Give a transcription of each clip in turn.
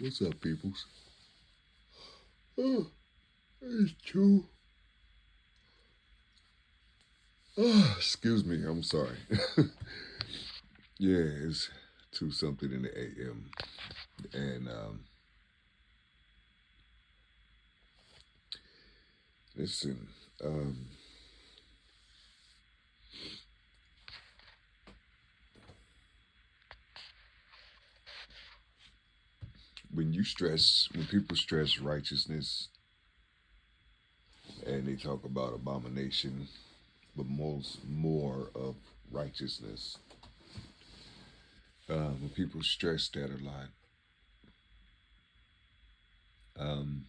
What's up, peoples? Oh, it's two. Oh, excuse me. I'm sorry. Yeah, it's two something in the a.m. And listen, um, when people stress righteousness and they talk about abomination, but more of righteousness. When people stress that a lot. Um,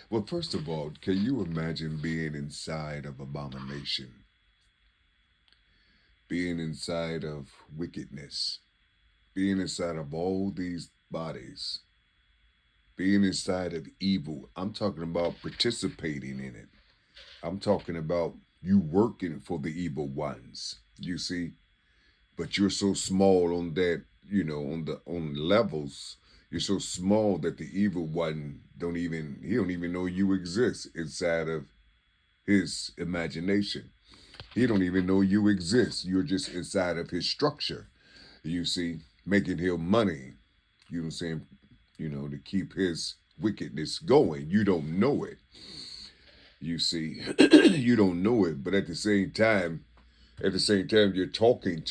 well, first of all, can you imagine being inside of abomination, being inside of wickedness, being inside of all these bodies, being inside of evil? I'm talking about participating in it. I'm talking about you working for the evil ones. You see, but you're so small on that, on levels. You're so small that the evil one he don't even know you exist inside of his imagination. He don't even know you exist. You're just inside of his structure. You see, making him money. You know what I'm saying? To keep his wickedness going. You don't know it. You see, you don't know it, but at the same time, you're talking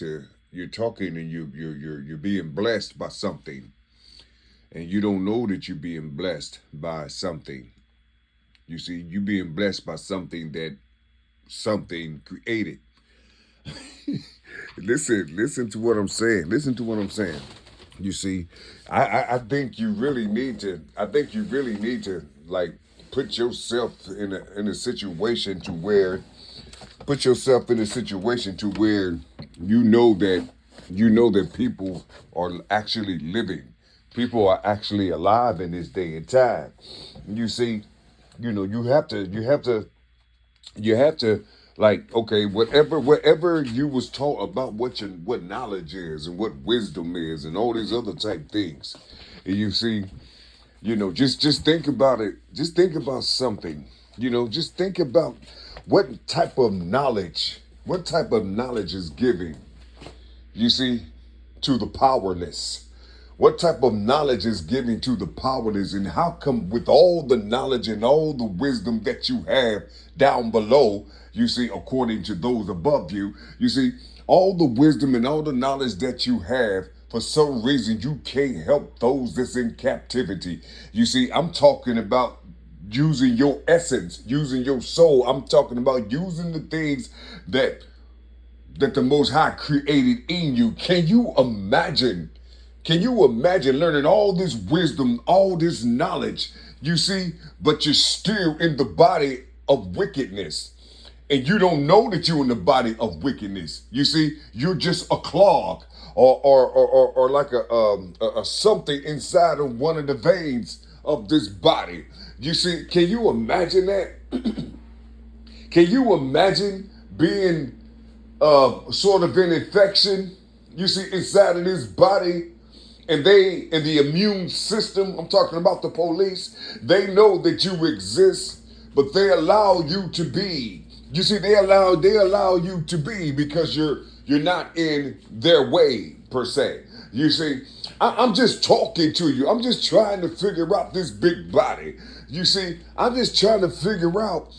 and you're being blessed by something, and you don't know that you're being blessed by something. You see, you being blessed by something created. Listen to what I'm saying. Listen to what I'm saying. You see, I think you really need to. I think you really need to like put yourself in a situation to where put yourself in a situation to where you know that people are actually living. People are actually alive in this day and time. You see, you have to like, okay, whatever you was taught about what knowledge is and what wisdom is and all these other type things. And you see, just think about it. Just think about something. Just think about what type of knowledge is given, you see, to the powerless. What type of knowledge is given to the powerless, and how come with all the knowledge and all the wisdom that you have down below, you see, according to those above you, you see, all the wisdom and all the knowledge that you have, for some reason you can't help those that's in captivity. You see, I'm talking about using your essence, using your soul. I'm talking about using the things that the Most High created in you. Can you imagine? Can you imagine learning all this wisdom, all this knowledge, you see, but you're still in the body of wickedness? And you don't know that you're in the body of wickedness. You see, you're just a clog or like a something inside of one of the veins of this body. You see, can you imagine that? Can you imagine being sort of an infection, you see, inside of this body, and they in the immune system, I'm talking about the police, they know that you exist, but they allow you to be. You see, they allow you to be because you're not in their way per se. You see, I'm just talking to you. I'm just trying to figure out this big body. You see, I'm just trying to figure out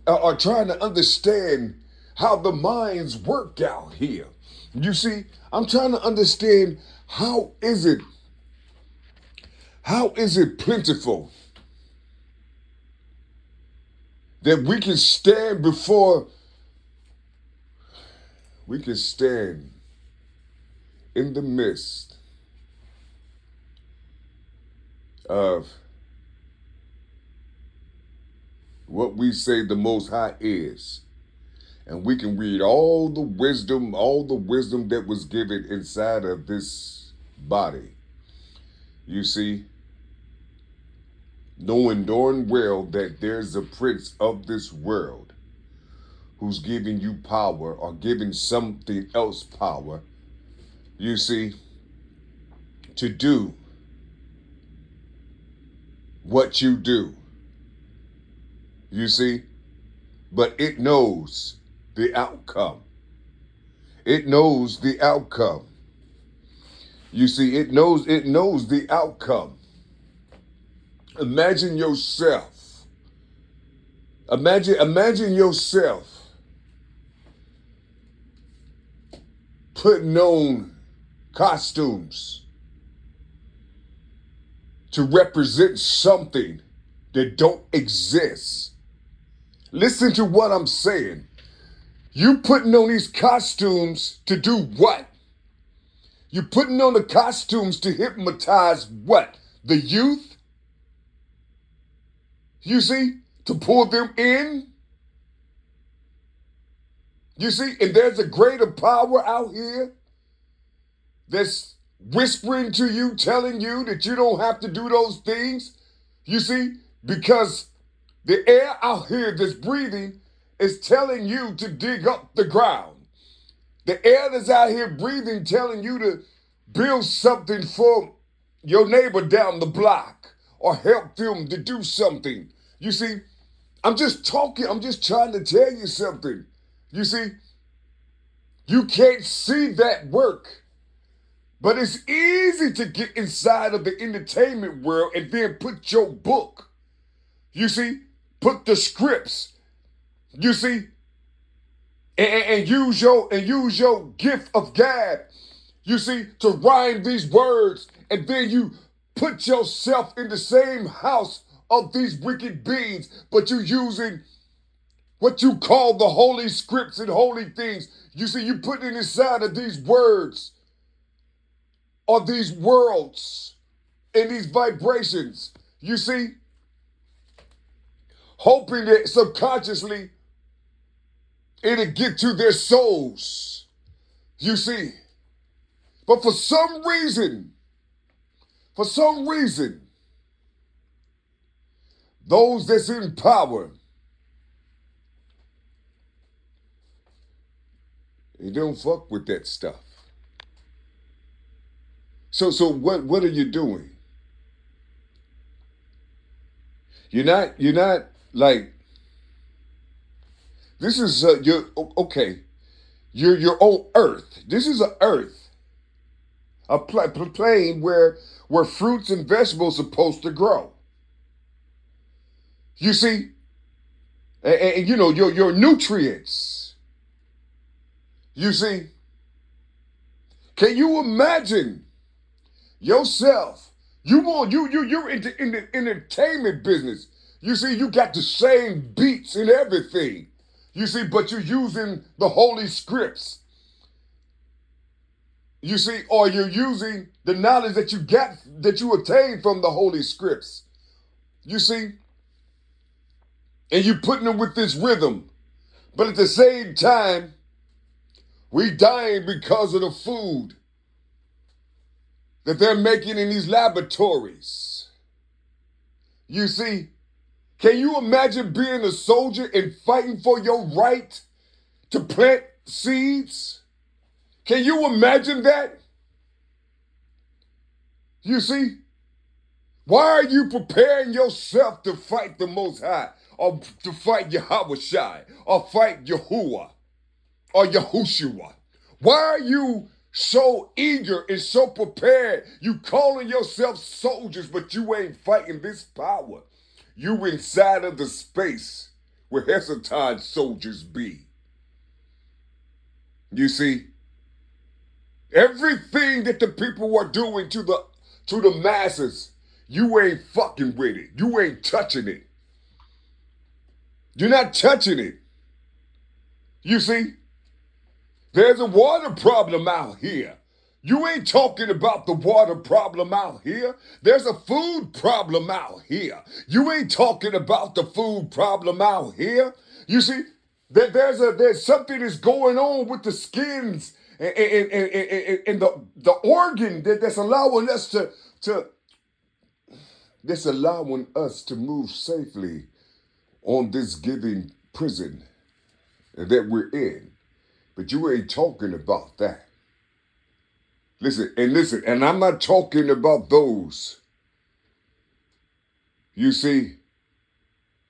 or trying to understand how the minds work out here. You see, I'm trying to understand how is it plentiful that we can stand in the midst of what we say the Most High is, and we can read all the wisdom that was given inside of this body. You see, knowing darn well that there's a prince of this world who's giving you power or giving something else power, you see, to do what you do. You see? But it knows the outcome. It knows the outcome. You see, it knows the outcome. Imagine yourself. Imagine yourself putting on costumes to represent something that don't exist. Listen to what I'm saying. You putting on these costumes to do what? You putting on the costumes to hypnotize what? The youth? You see? To pull them in? You see? And there's a greater power out here that's whispering to you, telling you that you don't have to do those things. You see? Because the air out here that's breathing is telling you to dig up the ground. The air that's out here breathing telling you to build something for your neighbor down the block or help them to do something. You see, I'm just trying to tell you something. You see, you can't see that work, but it's easy to get inside of the entertainment world and then put your book, you see, put the scripts, you see, and use your gift of gab, you see, to rhyme these words, and then you put yourself in the same house of these wicked beings, but you're using what you call the holy scripts and holy things. You see, you put it inside of these words or these worlds and these vibrations, you see, hoping that subconsciously it'll get to their souls, you see. But for some reason, those that's in power, they don't fuck with that stuff. So what are you doing? You're not like, this is you're okay. You're on Earth. This is a Earth, a plane where fruits and vegetables are supposed to grow. You see, and you know your nutrients. You see, can you imagine yourself? You're in the entertainment business. You see, you got the same beats and everything. You see, but you're using the holy scripts. You see, or you're using the knowledge that you attained from the holy scripts. You see, and you putting them with this rhythm, but at the same time, we dying because of the food that they're making in these laboratories. You see, can you imagine being a soldier and fighting for your right to plant seeds? Can you imagine that? You see, why are you preparing yourself to fight the Most High, or to fight Yahweh Shai, or fight Yahuwah, or Yahushua? Why are you so eager and so prepared? You calling yourself soldiers, but you ain't fighting this power. You inside of the space where Hezekiah soldiers be. You see, everything that the people are doing to the masses, you ain't fucking with it. You ain't touching it. You're not touching it. You see, there's a water problem out here. You ain't talking about the water problem out here. There's a food problem out here. You ain't talking about the food problem out here. You see, there's something that's going on with the skins and the organ that's allowing us to move safely on this given prison that we're in. But you ain't talking about that. Listen, and I'm not talking about those you see,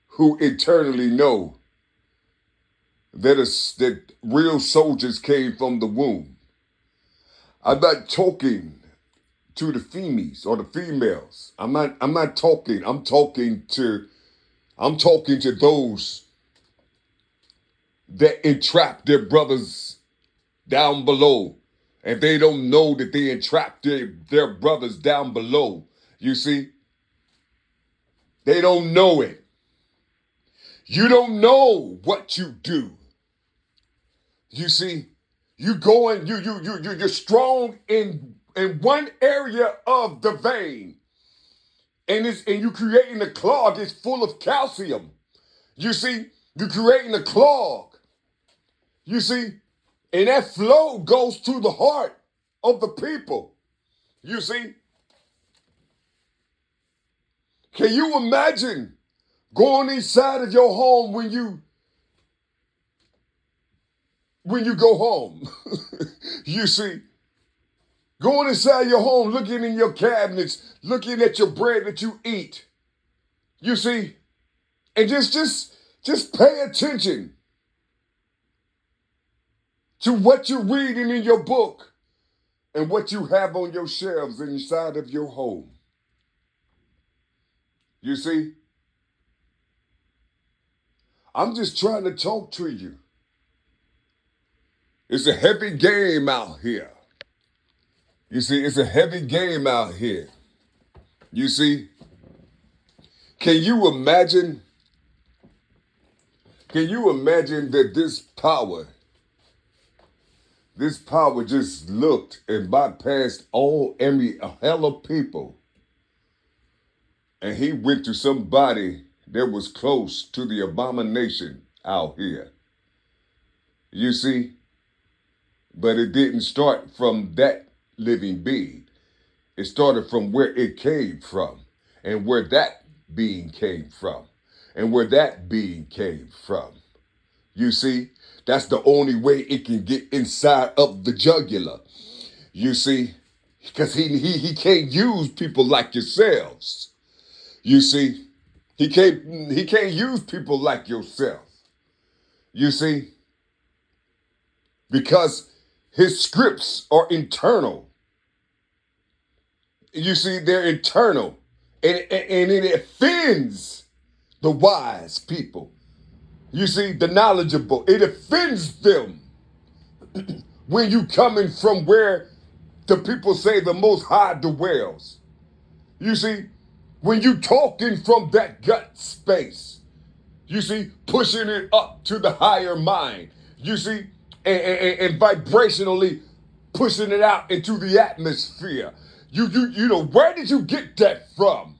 who eternally know that real soldiers came from the womb. I'm not talking to the females or the females. I'm not talking. I'm talking to those that entrap their brothers down below. And they don't know that they entrap their brothers down below. You see? They don't know it. You don't know what you do. You see? You're strong in one area of the vein. And you creating a clog. It's full of calcium. You see? You're creating a clog. You see? And that flow goes to the heart of the people. You see? Can you imagine going inside of your home when you go home? You see? Going inside your home, looking in your cabinets, looking at your bread that you eat. You see? And just pay attention to what you're reading in your book and what you have on your shelves inside of your home. You see? I'm just trying to talk to you. It's a heavy game out here. You see, it's a heavy game out here. You see? Can you imagine that this power just looked and bypassed a hell of people, and he went to somebody that was close to the abomination out here? You see? But it didn't start from that living being. It started from where it came from, and where that being came from, and where that being came from. You see? That's the only way it can get inside of the jugular. You see? Because he can't use people like yourselves. You see? He can't use people like yourself. You see? Because his scripts are internal. You see, they're internal. And it offends the wise people. You see, the knowledgeable. It offends them when you coming from where the people say the Most High dwells. You see, when you talking from that gut space, you see, pushing it up to the higher mind, you see, and vibrationally pushing it out into the atmosphere. You know, where did you get that from?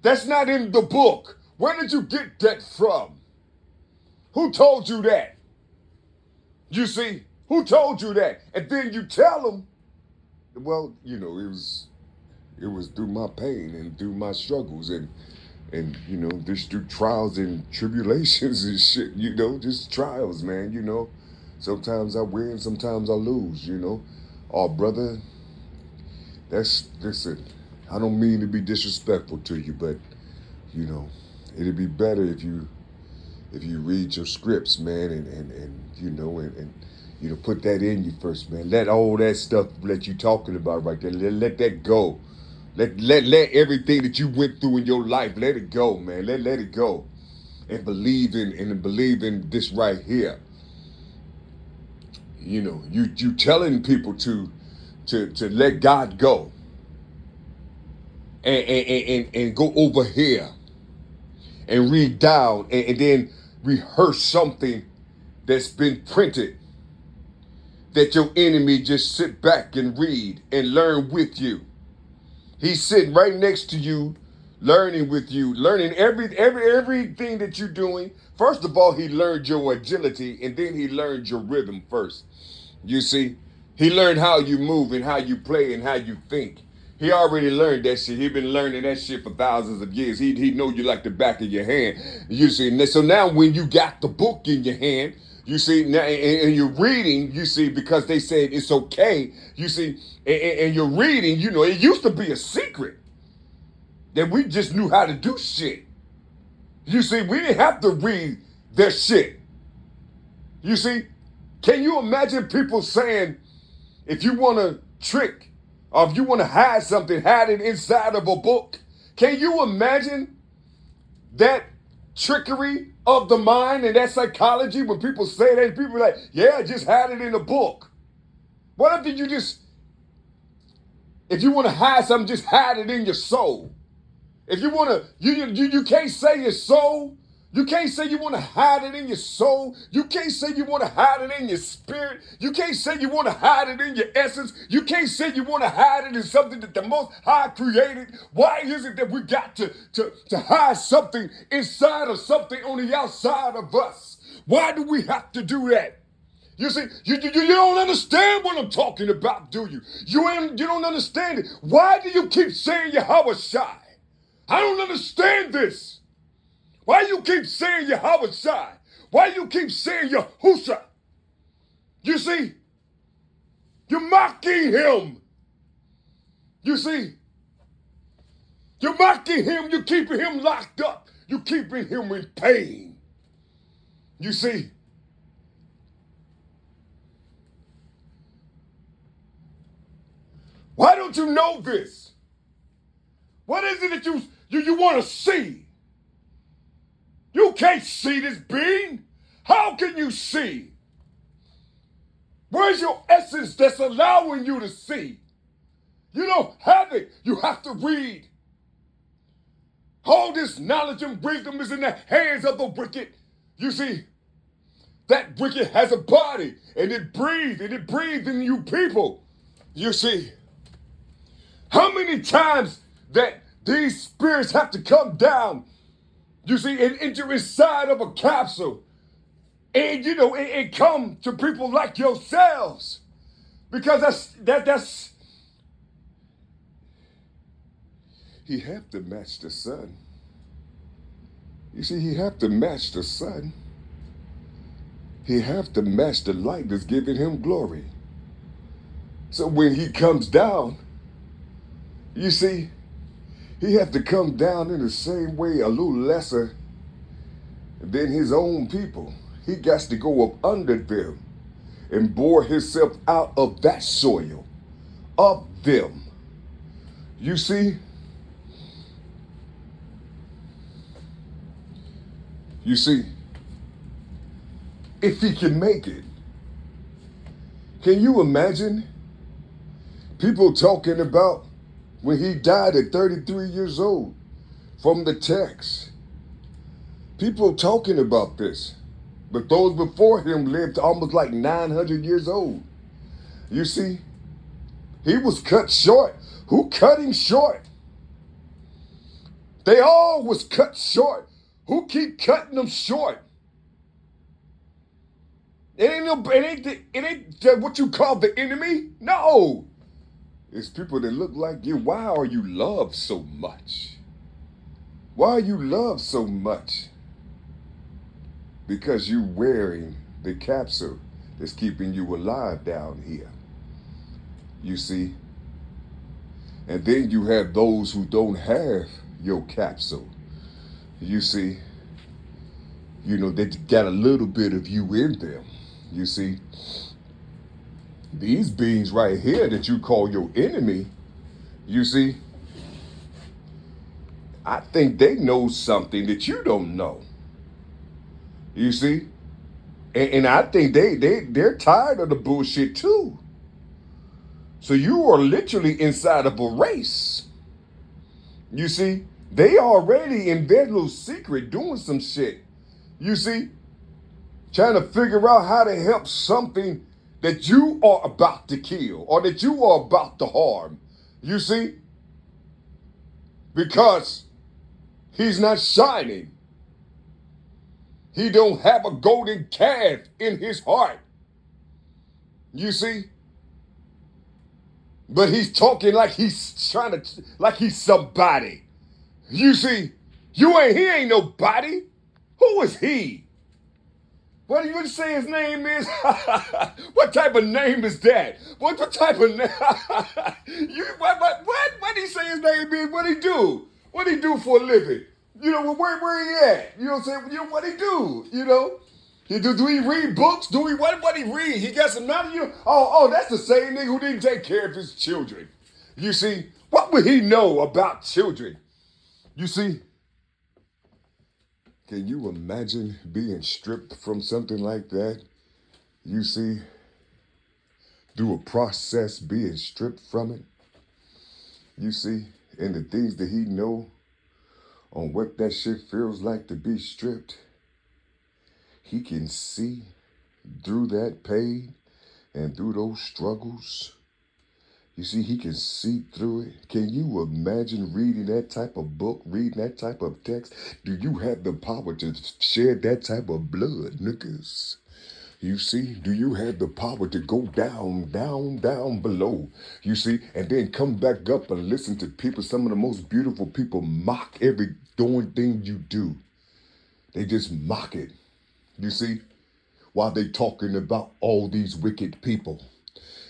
That's not in the book. Where did you get that from? Who told you that? You see, who told you that? And then you tell them, well, you know, it was through my pain and through my struggles and you know, just through trials and tribulations and shit, you know, just trials, man, you know. Sometimes I win, sometimes I lose, you know. Oh, brother, listen, I don't mean to be disrespectful to you, but, you know, it'd be better if you read your scripts, man, and you know, and you know, put that in you first, man. Let all that stuff that you talking about right there, let that go. Let everything that you went through in your life, let it go, man. Let it go. And believe in this right here. You know, you telling people to let God go. And go over here and read down and then rehearse something that's been printed that your enemy just sit back and read and learn with you. He's sitting right next to you, learning with you, learning everything that you're doing. First of all, he learned your agility, and then he learned your rhythm first. You see, he learned how you move and how you play and how you think. He already learned that shit. He been learning that shit for thousands of years. He know you like the back of your hand. You see, so now when you got the book in your hand, you see, now, and you're reading, you see, because they said it's okay, you see, and you're reading, you know, it used to be a secret. that we just knew how to do shit. You see, we didn't have to read their shit. You see, can you imagine people saying, if you want to trick or if you want to hide something, hide it inside of a book? Can you imagine that trickery of the mind and that psychology when people say that? People are like, yeah, just hide it in a book. What if you just, if you want to hide something, just hide it in your soul? If you want to, you can't say your soul. You can't say you want to hide it in your soul. You can't say you want to hide it in your spirit. You can't say you want to hide it in your essence. You can't say you want to hide it in something that the Most High created. Why is it that we got to hide something inside of something on the outside of us? Why do we have to do that? You see, you don't understand what I'm talking about, do you? You don't understand it. Why do you keep saying Yahweh Shai? I don't understand this. Why you keep saying Yahweh Shai? Why you keep saying Yahusha? You see, you're mocking him. You see, you're mocking him. You're keeping him locked up. You're keeping him in pain. You see, why don't you know this? What is it that you want to see? You can't see this being. How can you see? Where's your essence that's allowing you to see? You don't have it. You have to read. All this knowledge and wisdom is in the hands of the wicked. You see, that wicked has a body and it breathes in you people. You see, how many times that these spirits have to come down, you see, and enter inside of a capsule. And, and come to people like yourselves. Because that's he have to match the sun. You see, he have to match the sun. He have to match the light that's giving him glory. So when he comes down, you see, he have to come down in the same way, a little lesser than his own people. He got to go up under them and bore himself out of that soil of them. You see? You see, if he can make it, can you imagine people talking about when he died at 33 years old from the text? People talking about this. But those before him lived almost like 900 years old. You see, he was cut short. Who cut him short? They all was cut short. Who keep cutting them short? It ain't what you call the enemy. No, it's people that look like you. Why are you loved so much? Why are you loved so much? Because you wearing the capsule that's keeping you alive down here. You see? And then you have those who don't have your capsule. You see? They got a little bit of you in them. You see? These beings right here that you call your enemy, you see? I think they know something that you don't know. You see? And I think they're tired of the bullshit too. So you are literally inside of a race. You see? They already in their little secret doing some shit. You see? Trying to figure out how to help something that you are about to kill or that you are about to harm. You see? Because he's not shining. He don't have a golden calf in his heart. You see? But he's talking like he's like he's somebody. You see? He ain't nobody. Who is he? What do you say his name is? What type of name is that? What type of name? What do he say his name is? What he do? What he do for a living? You know, where he at? You know what I'm saying? You know, what he do? You know? Do he read books? Do he what he read? He got some money? You know? Oh, that's the same nigga who didn't take care of his children. You see? What would he know about children? You see? Can you imagine being stripped from something like that? You see? Do a process being stripped from it? You see? And the things that he know on what that shit feels like to be stripped, he can see through that pain and through those struggles. You see, he can see through it. Can you imagine reading that type of book, reading that type of text? Do you have the power to shed that type of blood, niggas? You see, do you have the power to go down, down, down below? You see, and then come back up and listen to people, some of the most beautiful people mock every darn thing you do. They just mock it. You see, while they talking about all these wicked people.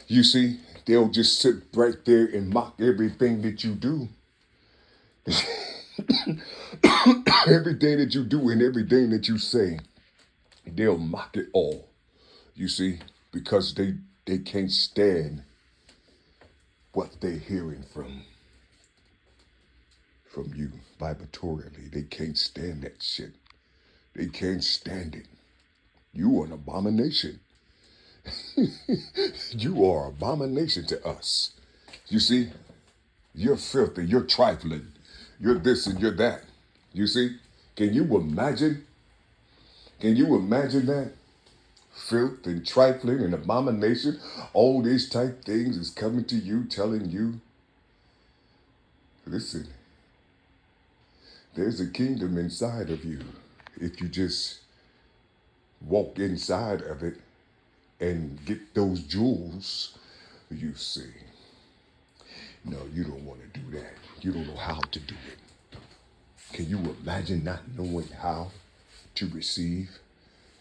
You see, they'll just sit right there and mock everything that you do. Everything that you do and everything that you say, they'll mock it all. You see, because they can't stand what they're hearing from you vibratorily. They can't stand that shit. They can't stand it. You are an abomination. You are an abomination to us. You see, you're filthy, you're trifling, you're this and you're that. You see, can you imagine? Can you imagine that? Filth and trifling and abomination, all these type things is coming to you, telling you, listen, there's a kingdom inside of you if you just walk inside of it and get those jewels, you see. No, you don't want to do that. You don't know how to do it. Can you imagine not knowing how to receive?